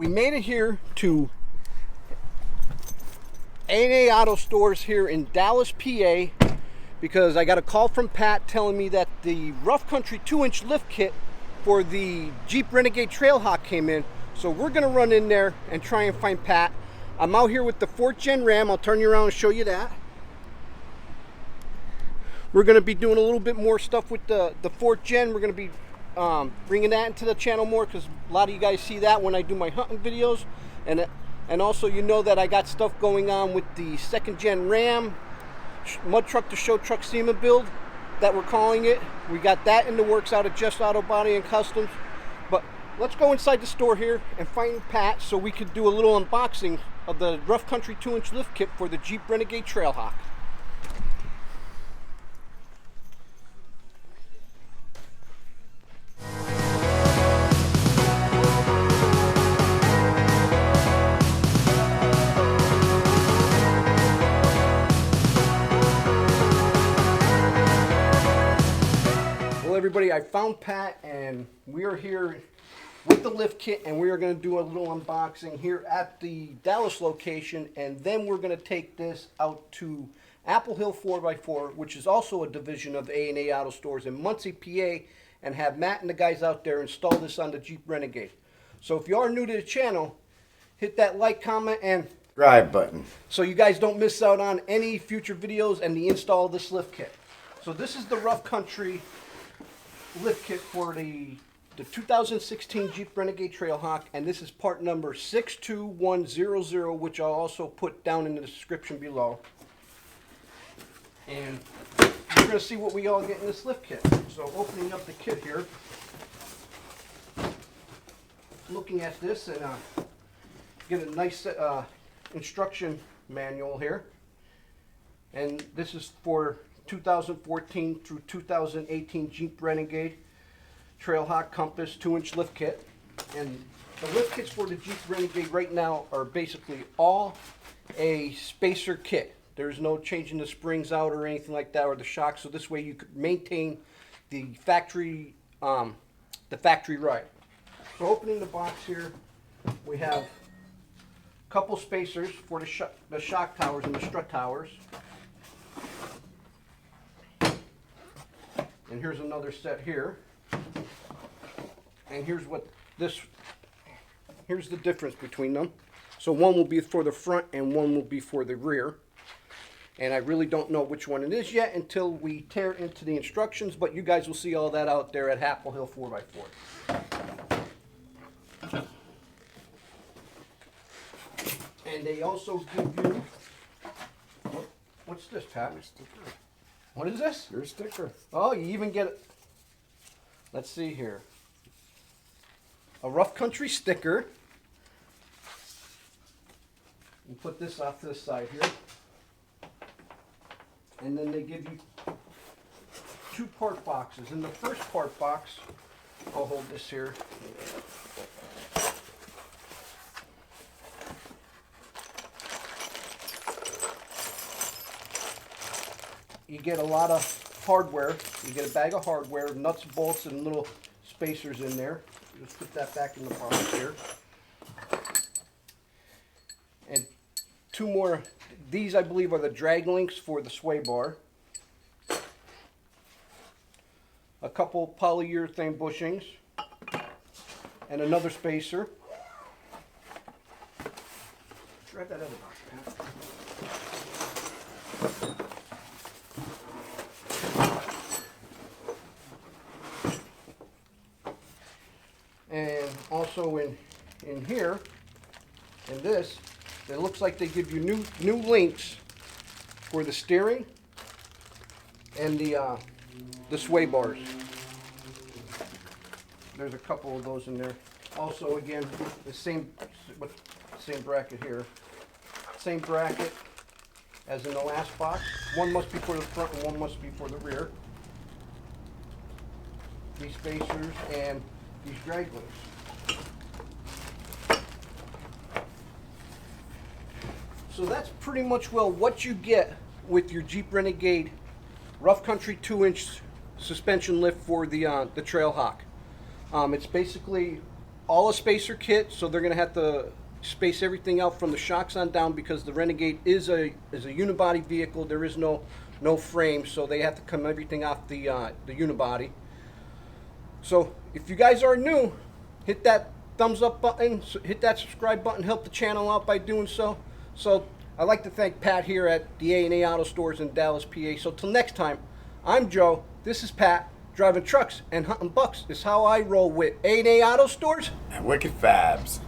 We made it here to A&A Auto Stores here in Dallas, PA, because I got a call from Pat telling me that the Rough Country 2-inch lift kit for the Jeep Renegade Trailhawk came in. So we're gonna run in there and try and find Pat. I'm out here with the 4th Gen Ram. I'll turn you around and show you that. We're gonna be doing a little bit more stuff with the 4th Gen. We're gonna be bringing that into the channel more, because a lot of you guys see that when I do my hunting videos, and also you know that I got stuff going on with the 2nd Gen Ram mud truck to show truck SEMA build that we're calling it. We got that in the works out of Just Auto Body and Customs. But let's go inside the store here and find Pat so we could do a little unboxing of the Rough Country 2-inch lift kit for the Jeep Renegade Trailhawk. Everybody, I found Pat and we are here with the lift kit, and we are going to do a little unboxing here at the Dallas location, and then we're going to take this out to Apple Hill 4x4, which is also a division of A&A Auto Stores in Muncie, PA, and have Matt and the guys out there install this on the Jeep Renegade. So if you are new to the channel, hit that like, comment, and subscribe button so you guys don't miss out on any future videos and the install of this lift kit. So this is the Rough Country lift kit for the 2016 Jeep Renegade Trailhawk, and this is part number 62100, which I'll also put down in the description below. And we're going to see what we all get in this lift kit. So opening up the kit here, looking at this, and get a nice instruction manual here. And this is for 2014 through 2018 Jeep Renegade Trailhawk Compass 2-inch lift kit. And the lift kits for the Jeep Renegade right now are basically all a spacer kit. There's no changing the springs out or anything like that, or the shocks, so this way you could maintain the factory ride. So opening the box here, we have a couple spacers for the shock towers and the strut towers. And here's another set here. And here's the difference between them. So one will be for the front and one will be for the rear. And I really don't know which one it is yet until we tear into the instructions, but you guys will see all that out there at Apple Hill 4x4. And they also give you, what's this, Pat? What is this? Your sticker. Oh, you even get it. Let's see here. A Rough Country sticker. You put this off to the side here. And then they give you 2 part boxes. In the first part box, I'll hold this here. You get a lot of hardware. You get a bag of hardware, nuts, bolts, and little spacers in there. Just put that back in the box here. And 2 more. These, I believe, are the drag links for the sway bar. A couple polyurethane bushings. And another spacer. Grab that other box, Pat. And also in here, in this, it looks like they give you new links for the steering and the sway bars. There's a couple of those in there. Also, again, the same bracket here. Same bracket as in the last box. One must be for the front and one must be for the rear. These spacers and these drag links. So that's pretty much what you get with your Jeep Renegade Rough Country 2-inch suspension lift for the Trailhawk. It's basically all a spacer kit, so they're going to have to space everything out from the shocks on down because the Renegade is a unibody vehicle. There is no frame, so they have to come everything off the unibody. So if you guys are new, hit that thumbs up button, hit that subscribe button, help the channel out by doing so. So I'd like to thank Pat here at the A&A Auto Stores in Dallas, PA. So till next time, I'm Joe, this is Pat. Driving trucks and hunting bucks is how I roll with A&A Auto Stores and Wicked Fabz.